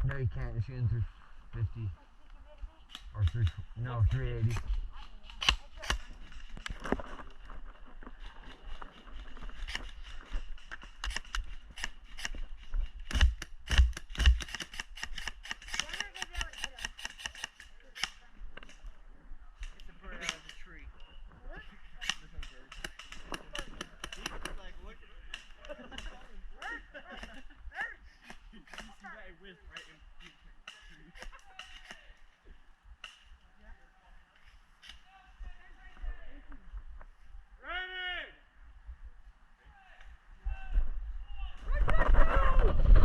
No, you can't. You're shooting through 50 or 380.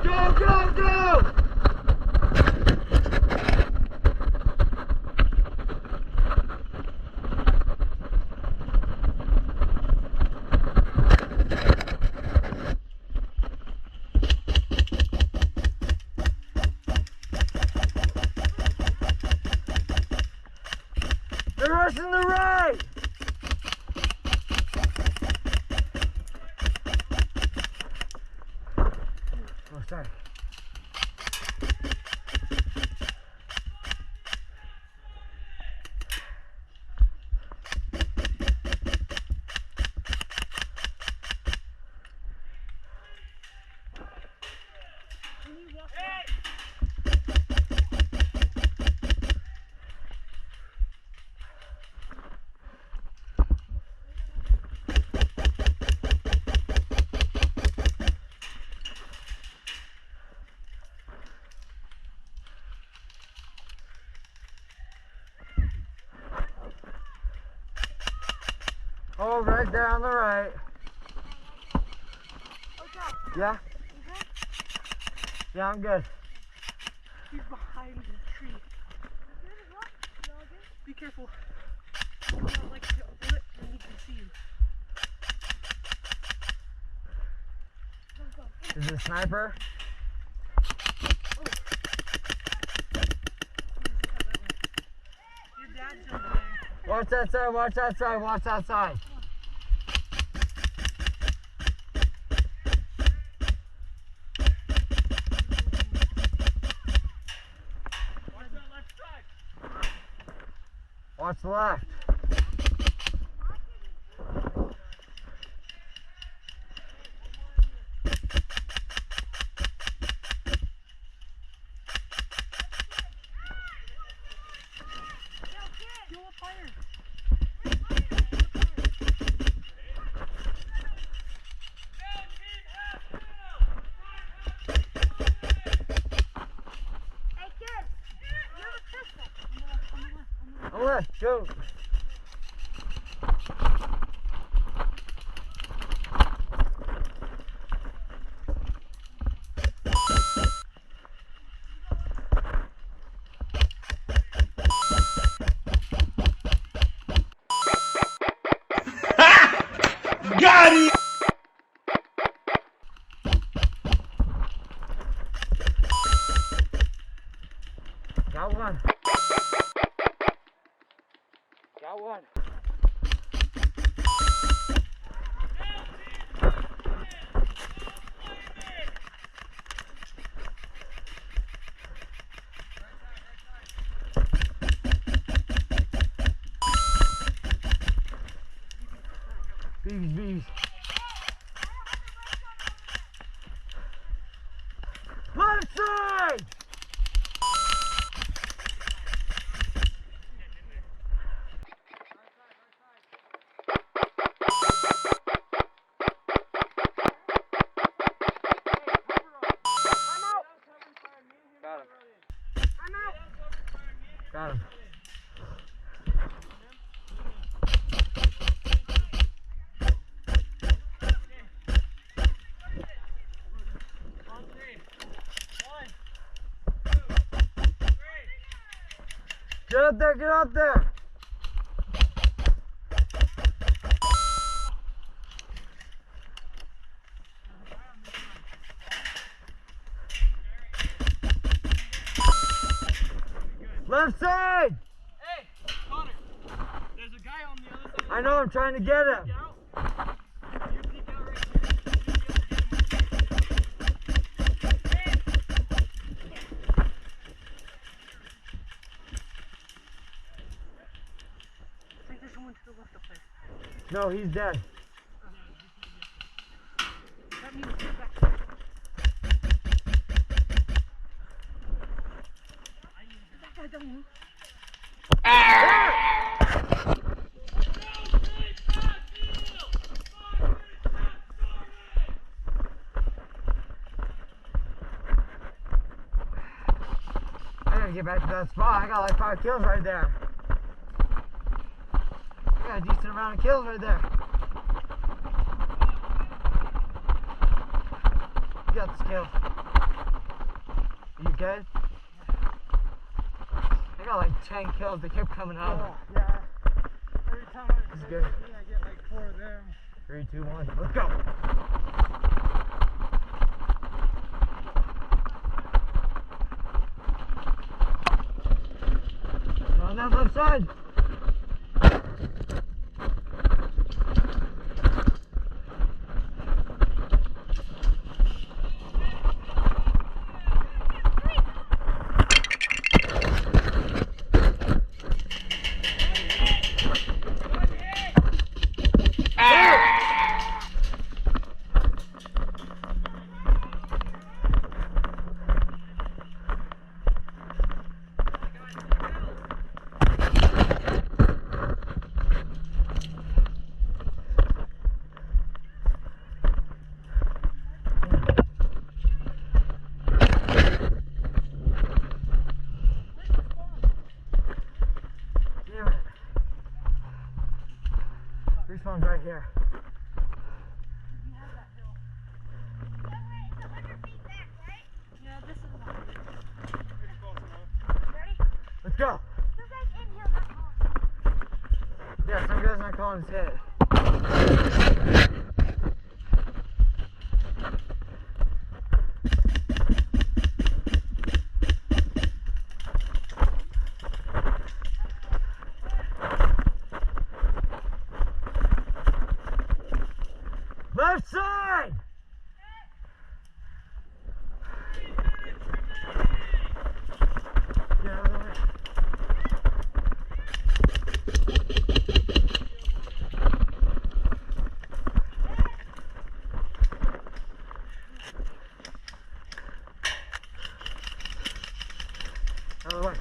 Go, go, go! They're rushing the right! Oh, sorry. Oh, right there on the right. Okay. Yeah? You good? Yeah, I'm good. He's behind the tree. You all good? Be careful. You don't like to bullet and he can see you. Go, go. Is it a sniper? Oh. Your dad's over there. Watch that side, watch that side, watch that side. Watch the left. On left, go. Got it! Got one. Got one. Bees. Left side! Got him. Get up there, get up there! Left side! Hey, Connor, there's a guy on the other side. I know, I'm trying to get him. You peek out right here. No, he's dead. That means get back there. That guy done you. I gotta get back to that spot. I got like 5 kills right there. I got a decent amount of kills right there. You got this kill. Are you good? I got like 10 kills. They kept coming out. Oh, yeah. Every time I This is hit good. me, I get like 4 of them. 3, 2, 1. Let's go. On that left side. Damn it. Respawn's right here. We have that hill. It's 100 feet back, right? Yeah, this is 100. Pretty close enough. Ready? Let's go. Some guys in here not calling. Yeah, some guy's not calling his hit. Left side! Get out of the way. Out of the way.